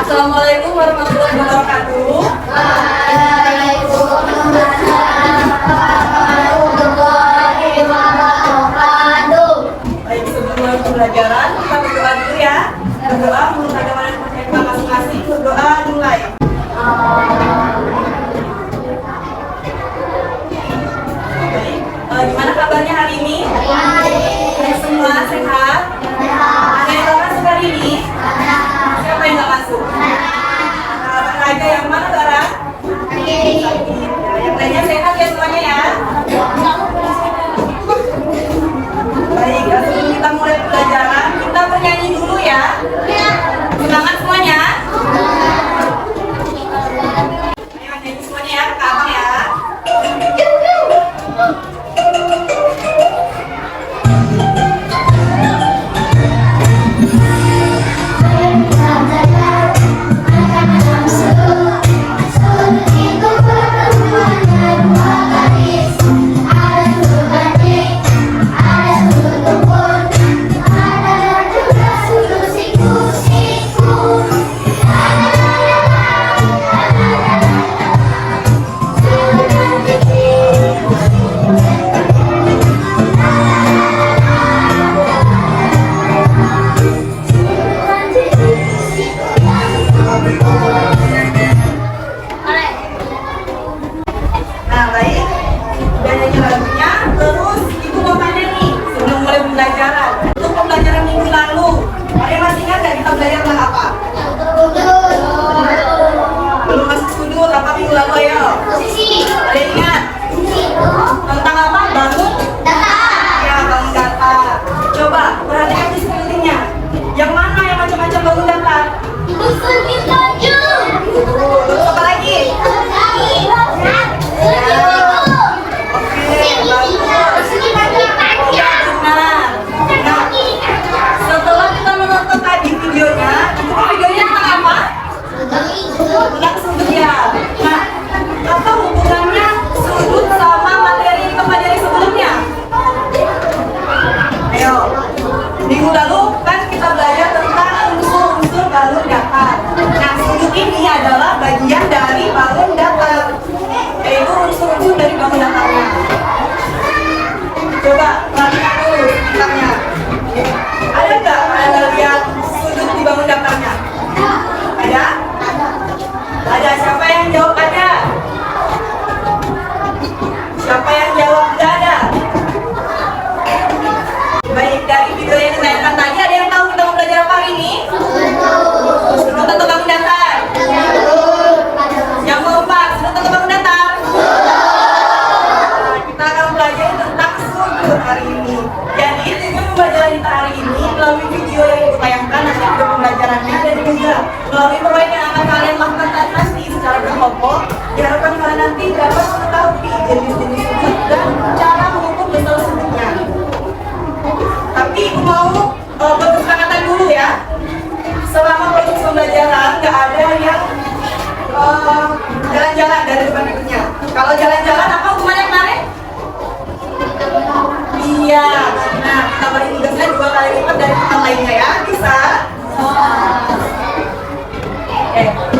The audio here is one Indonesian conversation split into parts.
Assalamualaikum warahmatullahi wabarakatuh. Baik, sebelum pembelajaran kita berdoa dulu ya. Berdoa menurut agama dan percaya kita masing-masing. Berdoa mulai. Baik, gimana kabarnya hari ini? Semua sehat? Ada yang nggak masuk hari ini? Siapa yang nggak masuk? Raga yang mana sekarang? Yang lainnya sehat ya semuanya ya? Baik, sebelum kita mulai pelajaran, kita bernyanyi dulu ya. Semangat semuanya. Ayo nyanyi semuanya ya, ke abang ya. Nah baik, udah nyanyi lagunya, terus ibu mau tanya nih sebelum mulai pembelajaran. Untuk pembelajaran minggu lalu, kalian masih ingat gak kita belajar tentang apa? Belum masuk sudut, apa minggu lalu ayo? Kalian ingat? Tentang apa? Bangun? Ya, bangun datar. Coba perhatikan di sekelilingnya. Yang mana yang macam-macam bangun datar? Terus apa lagi? Setelah kita menonton tadi videonya, videonya tentang apa? Tentang sudut ya. Nah, apa hubungannya sudut sama materi yang kita pelajari sebelumnya? Ayo, minggu lalu kan kita belajar tentang unsur-unsur balon datar. Nah, sudut ini adalah bagian dari balon datar, yaitu unsur-unsur dari balon datarnya. Coba perhatikan dulu sekitarnya. Ada nggak Anda lihat sudut di bangun datarnya? Ada? Ada. Siapa yang jawab ada? Siapa yang jawab tidak ada? Baik, dari video yang ditayangkan tadi ada yang tahu kita mau belajar apa hari ini? Sudut atau bangun datar? Yang keempat, sudut atau bangun datar? Kita akan belajar tentang sudut hari ini. Jadi tujuan pembelajaran kita hari ini melalui video yang ditayangkan nanti video pembelajarannya dan juga melalui proyek yang akan kalian lakukan nanti secara berkelompok. Diharapkan kalian nanti dapat mengetahui jenis-jenis sudut dan cara mengukur besar sudutnya. Tapi ibu mau berkesepakatan dulu ya. Selama proses pembelajaran nggak ada yang jalan-jalan dari depan ibunya. Kalau jalan-jalan apa hukumannya kemarin? Iya. Nah, kita beri tugasnya 2 kali lipat dari tempat lainnya ya. Bisa?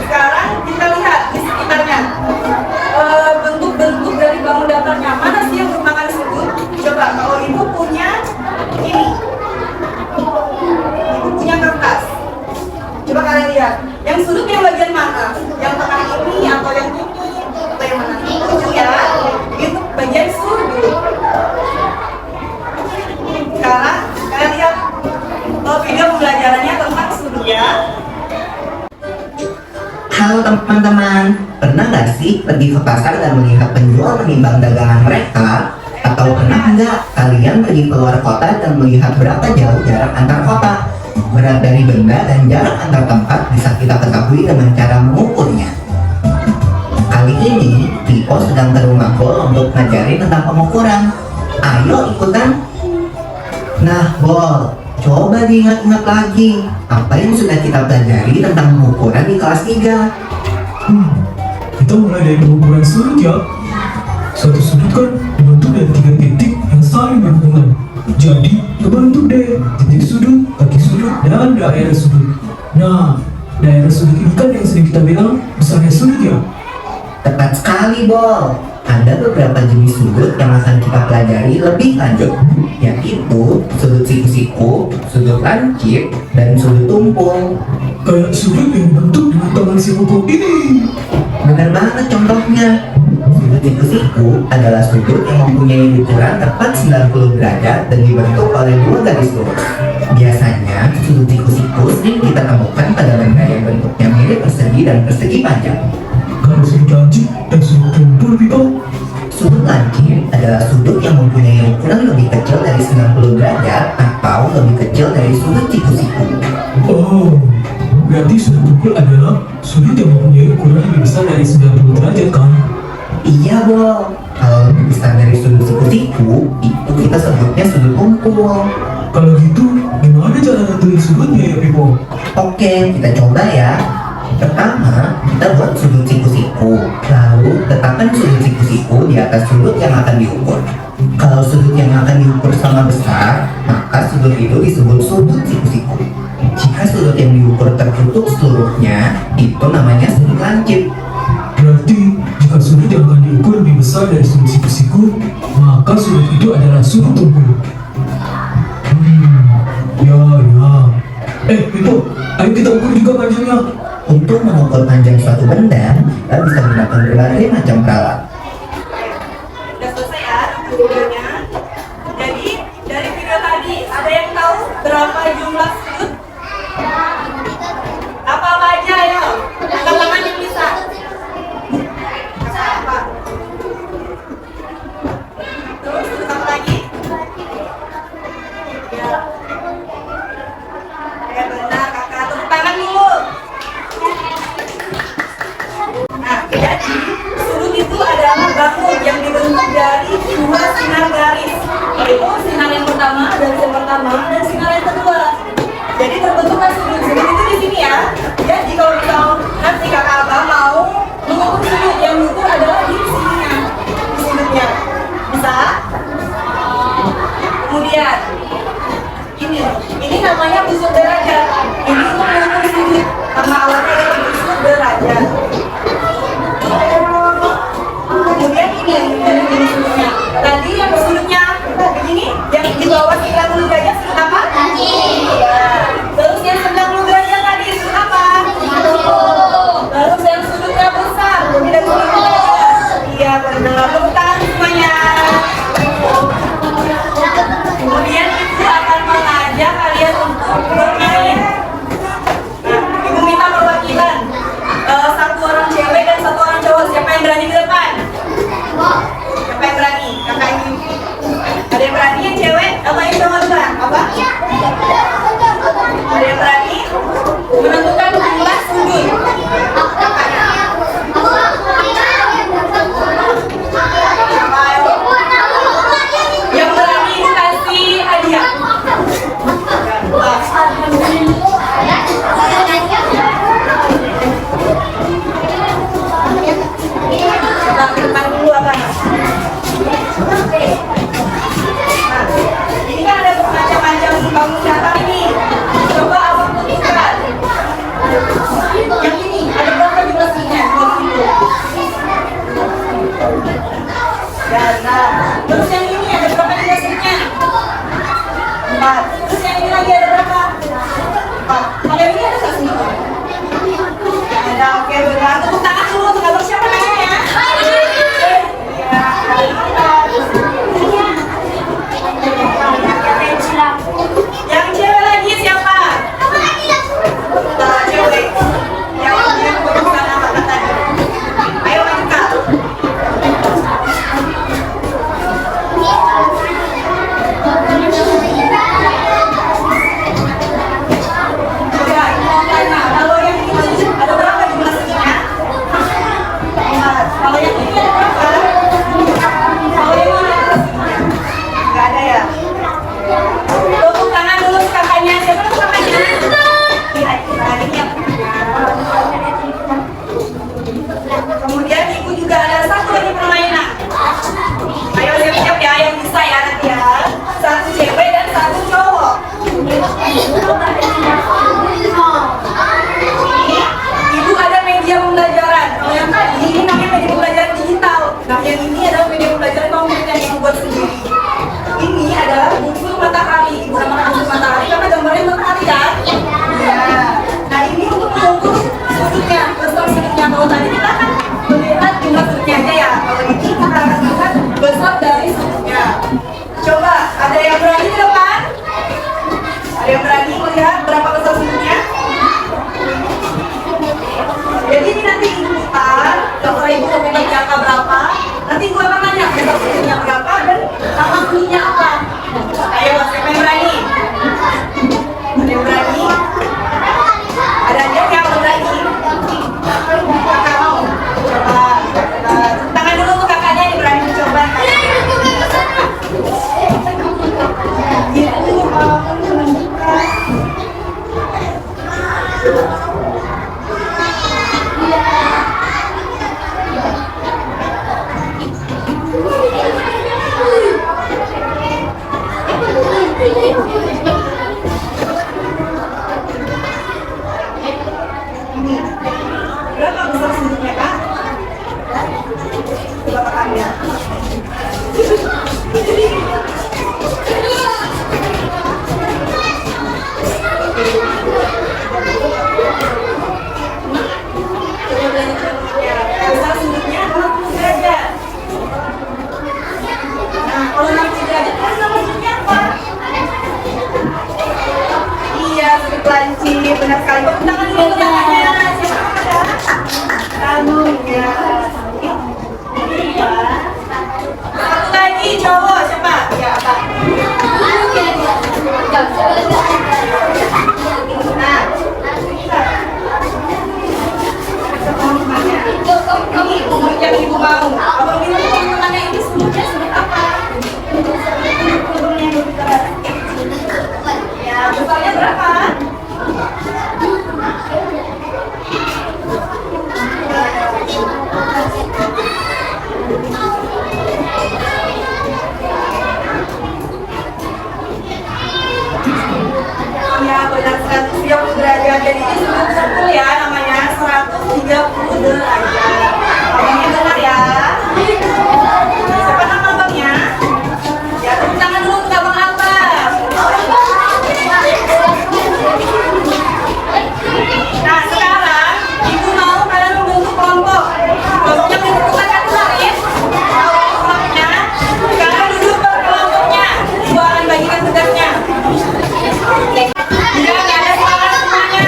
Sekarang kita lihat di sekitarnya bentuk-bentuk dari bangun datarnya. Mana sih yang merupakan sudut? Coba kalau ibu punya ini, ibu punya kertas. Coba kalian lihat, yang sudutnya bagian mana? Yang tengah ini atau yang ini atau yang mana? Itu ya, itu bagian sudut. Sekarang kalian lihat video pembelajarannya tentang sudut ya. Halo teman-teman, pernah nggak sih pergi ke pasar dan melihat penjual menimbang dagangan mereka? Atau pernah nggak kalian pergi keluar kota dan melihat berapa jauh jarak antar kota? Berat dari benda dan jarak antar tempat bisa kita ketahui dengan cara mengukurnya. Kali ini, Tio sedang ke rumah Bol untuk ngajari tentang pengukuran. Ayo ikutan! Nah, Bol, coba diingat-ingat lagi apa yang sudah kita pelajari tentang pengukuran di kelas 3. Kita mulai dari pengukuran sudut ya. Suatu sudut kan dibentuk dari 3 titik yang saling berhubungan. Jadi, kebentuk deh titik sudut, kaki sudut, dan daerah sudut. Nah, daerah sudut ini kan yang sering kita bilang besarnya sudut ya? Tepat sekali, Bol. Ada beberapa jenis sudut yang akan kita pelajari lebih lanjut, yaitu sudut siku-siku, sudut lancip, dan sudut tumpul. Kayak sudut yang bentuk dengan tangan si buku ini. Benar banget contohnya. Sudut siku-siku adalah sudut yang mempunyai ukuran tepat 90 derajat dan dibentuk oleh dua garis lurus. Biasanya, sudut siku-siku sering kita temukan pada benda yang bentuknya mirip persegi dan persegi panjang. Kalau sudut lancip dan sudut tumpul, Pipo. Sudut lancip adalah sudut yang mempunyai ukuran lebih kecil dari 90 derajat atau lebih kecil dari sudut siku-siku. Oh, berarti sudut tumpul adalah sudut yang mempunyai ukuran lebih besar dari 90 derajat kan? Iya, Bol. Kalau lebih besar dari sudut siku-siku, itu kita sebutnya sudut tumpul. Kalau gitu, gimana cara nentuin sudutnya ya, Pipo? Oke, kita coba ya. Pertama, kita buat sudut siku-siku. Lalu, letakkan sudut siku-siku di atas sudut yang akan diukur. Kalau sudut yang akan diukur sama besar, maka sudut itu disebut sudut siku-siku. Jika sudut yang diukur tertutup seluruhnya, itu namanya sudut lancip. Berarti, jika sudut yang akan diukur lebih besar dari sudut siku-siku, maka sudut itu adalah sudut tumpul. Ya. Pipo, ayo kita ukur juga panjangnya. Untuk mengukur panjang suatu benda, kita bisa menggunakan berbagai macam alat. Udah selesai ya videonya. Jadi dari video tadi ada yang tahu berapa jumlah sudut? Apa aja ya? Angkat tangan yang bisa. Apa? Terus sudut apa lagi? Ya. Ya benar kakak, tepuk tangan dulu. Nah, jadi sudut itu adalah bangun yang dibentuk dari dua sinar garis, yaitu sinar yang pertama dan sinar yang kedua. Jadi terbentuklah sudut. Sudut itu di sini ya. Jadi kalau misal nanti kakak abang mau mengukur sudut, yang diukur adalah di sininya, di sudutnya. Bisa? Kemudian ini namanya busur derajat. Ini untuk mengukur sudut karena alatnya adalah busur derajat. Kemudian ini sudutnya. Tadi yang sudutnya begini, yang di bawah 90 derajat sudut apa? Ya. Terus yang 90 derajat tadi sudut apa? Terus yang sudutnya besar, lebih dari 90 derajat. Iya benar. Tepuk tangan semuanya. Kemudian ibu akan mengajak kalian untuk bermain. Nah, ibu minta perwakilan. Satu orang cewek dan satu orang cowok. Siapa yang berani di depan? Siapa yang berani? Kakak ini. Ada yang berani yang cewek atau yang cowok juga? Apa? Ada yang berani menentukan jumlah sudut? Kakaknya. Siapa? Yang berani dikasih hadiah. Coba ke depan dulu apa? Nah, ini kan ada macam-macam bangun datar ini. Coba abang tunjukkan. Yang ini ada berapa jumlah sudutnya? Ya, nah. Terus yang ini ada berapa jumlah sudutnya? 4. Terus yang ini lagi ada berapa? 4. Kalau yang ini ada satu sudut? Ya ada, oke benar. Tepuk tangan dulu untuk abang siapa namanya ya? Yang cewek lagi siapa? Cewek. Yang bukan apa tadi. Ayo maju Kak. ya berapa besar sudutnya? Jadi ini nanti diputar, kalau ibu mau bagi angka berapa, nanti ibu akan nanya besar sudutnya berapa dan nama bunyinya apa. Ayo, siapa yang berani? Ada yang berani? Ada aja yang berani? Kakak mau? Coba, tangan dulu untuk kakaknya yang berani mencoba. Gitu, berapa besar sudutnya, Kak? Coba kakaknya. Besar sudutnya 60 derajat. Nah, kalau 60 derajat, kan nama sudutnya apa? Iya, sudut lancip, benar sekali. Tepuk tangan dulu untuk kakaknya. Siapa ada? Kamu ya. Satu lagi cowok siapa? Ya apa? Nah, ini umur yang ibu mau. Abang bilang teman-temannya ini sudutnya sudut apa? Ya, besarnya berapa? Iya, benar 130 derajat. Jadi ini sudut sempul ya, namanya 130 derajat. Abangnya benar ya. Siapa nama abangnya? Ya, tepuk tangan dulu untuk abang Abbas. Nah, sekarang ibu mau kalian membentuk kelompok. Kelompoknya ditentukan kan kemarin? Tahu kelompoknya? Sekarang duduk per kelompoknya. Ibu akan bagikan tugasnya. Enggak ada semangat semuanya.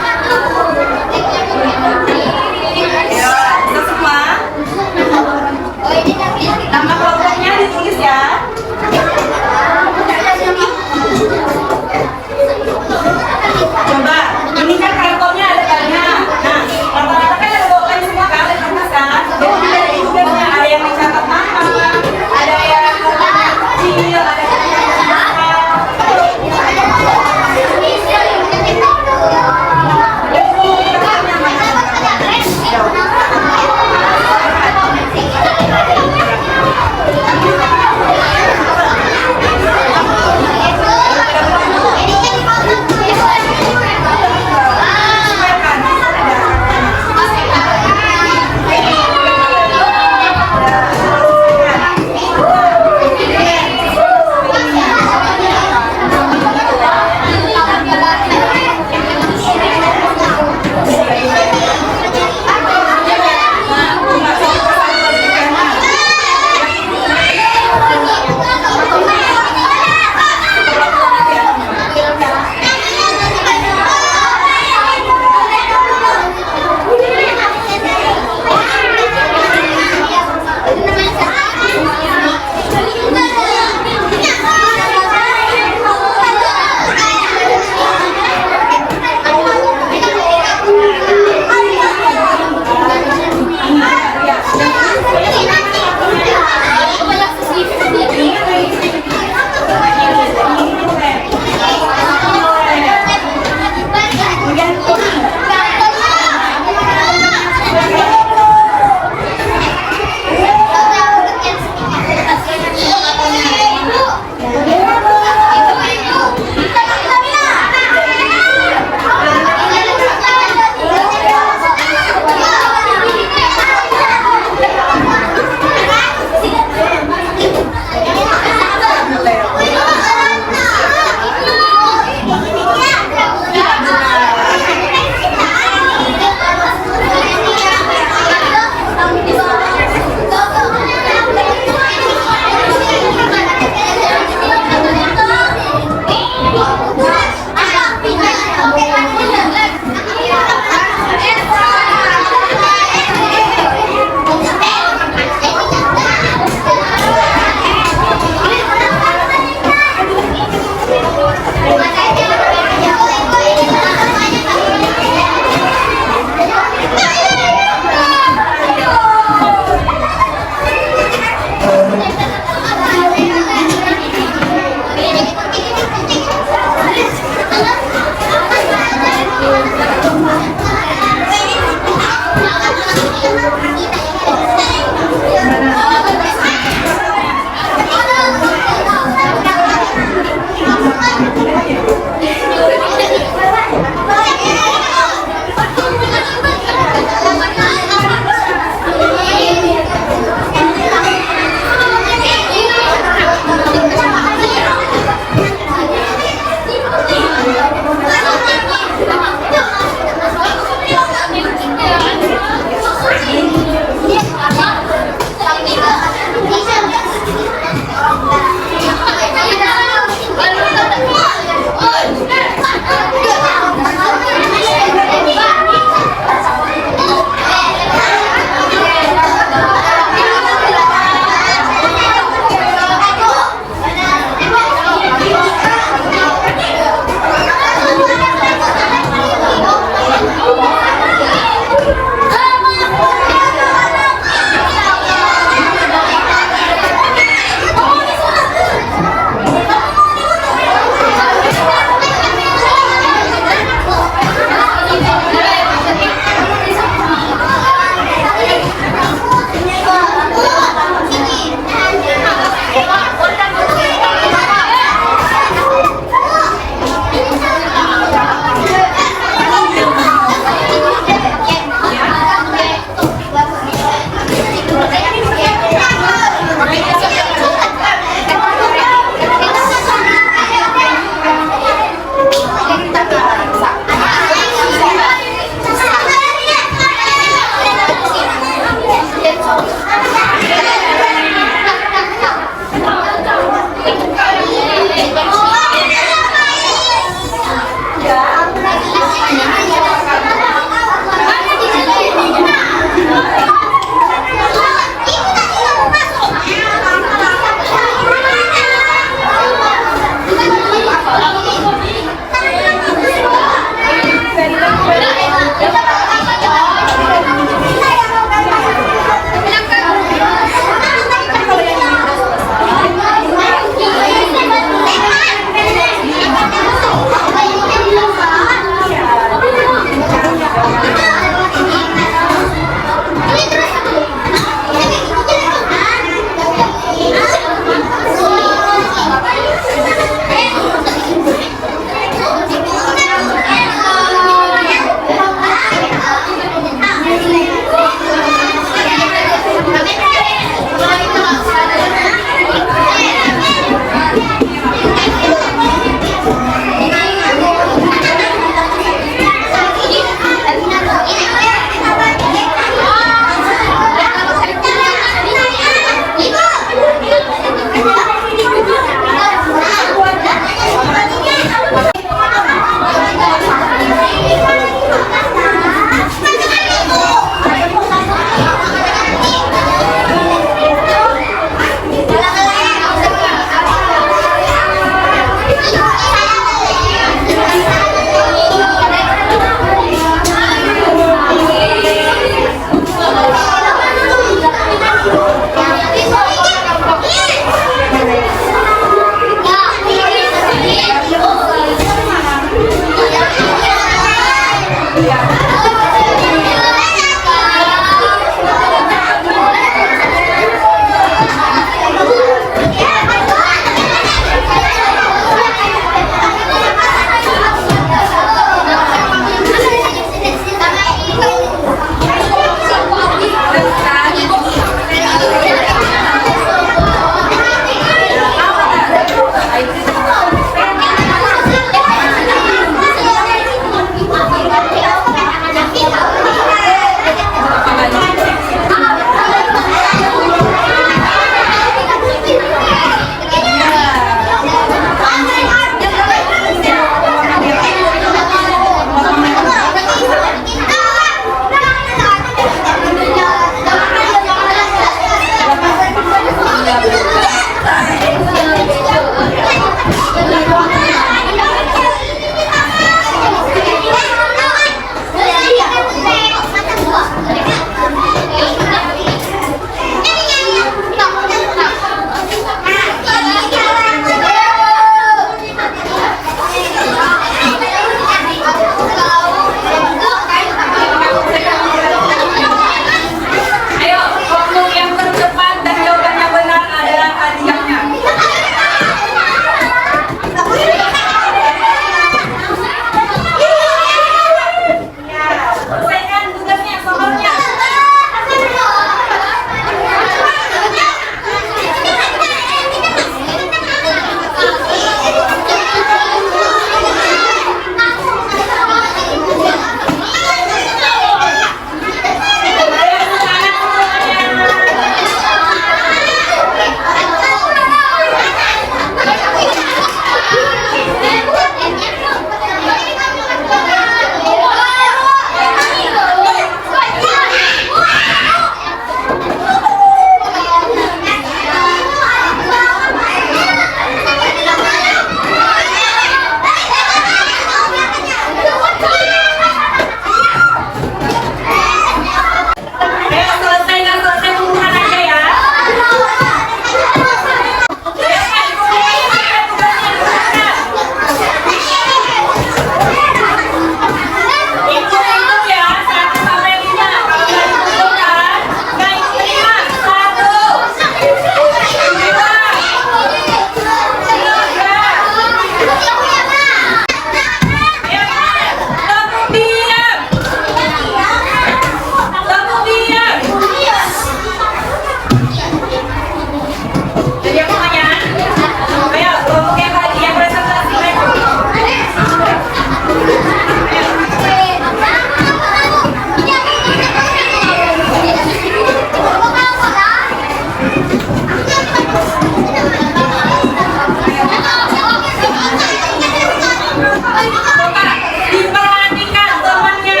Coba diperhatikan temannya.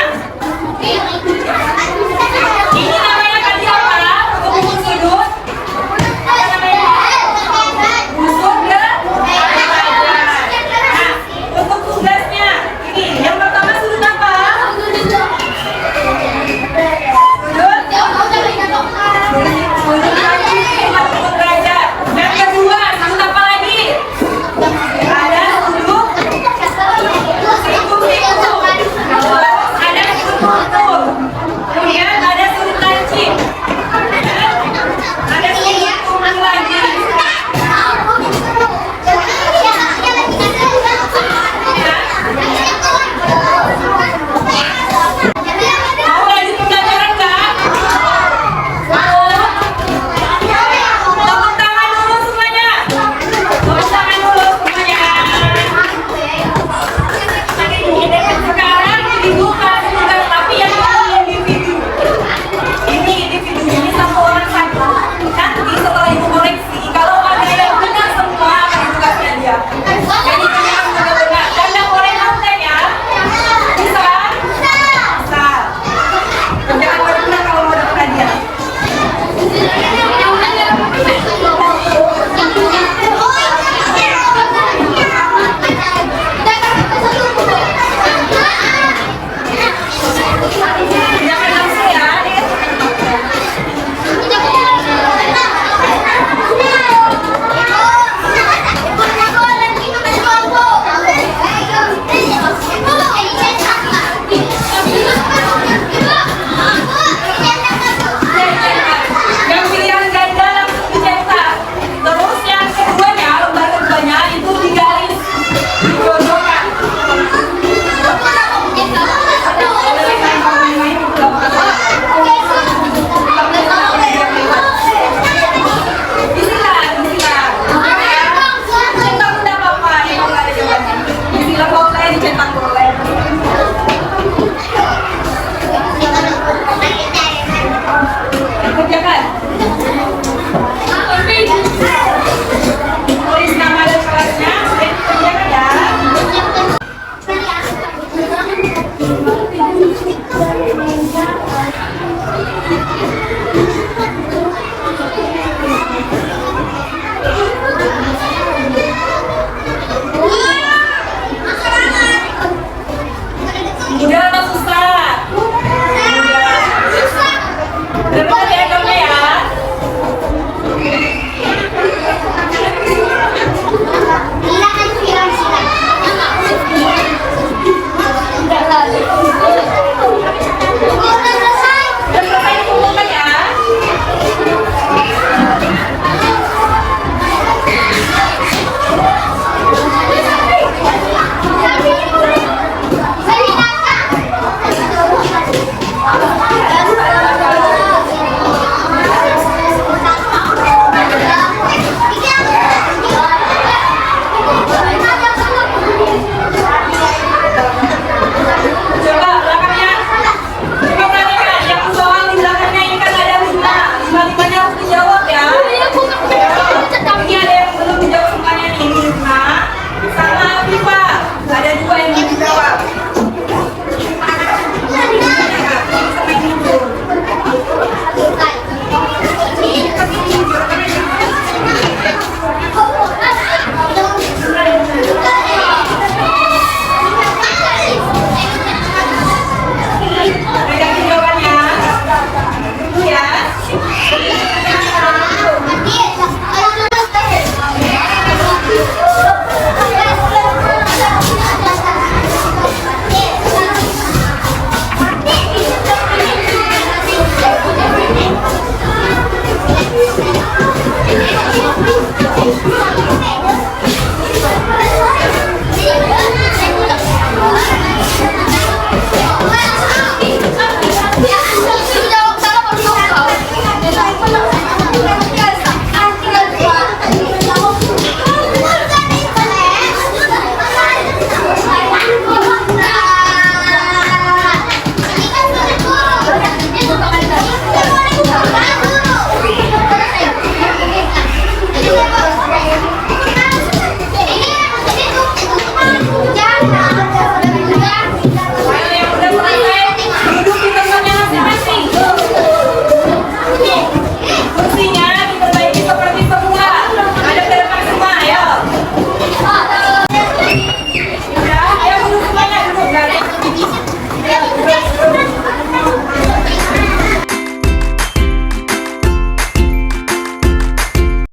Ini namanya tadi apa? Punggung sudut. Busuk dan tajam. Nah, untuk tugasnya ini yang pertama sudut apa? Sudut. Sudut kaki 45 derajat. Yang kedua, sudut apa lagi? Ada sudut siku-siku. Ada sudut kutub. Kemudian ada sudut lancip. Ada sudut punggung lagi. Mau lanjut pembelajaran nggak? Mau? Tepuk tangan dulu semuanya. Tepuk tangan dulu semuanya. Sekarang dibuka tugas tapi yang individu. Ini individu, jadi satu orang satu. Nanti setelah ibu koreksi, kalau ada yang benar semua akan tugasnya dia. Jadi jangan benar-benar. Dan yang boleh konten ya. Bisa? Bisa. Jangan benar kalau mau dapat hadiah. Jangan langsung ya. Yang pilihan ganda langsung dicetak. Terus yang keduanya, lembar keduanya itu digaris, dijodohkan. Bismillah, bismillah. Cetak udah apa-apa, emang nggak ada jawabannya. Bismillah, kalau saya dicetak boleh. Kerjakan. Tulis nama dan kelasnya, dan kerjakan ya.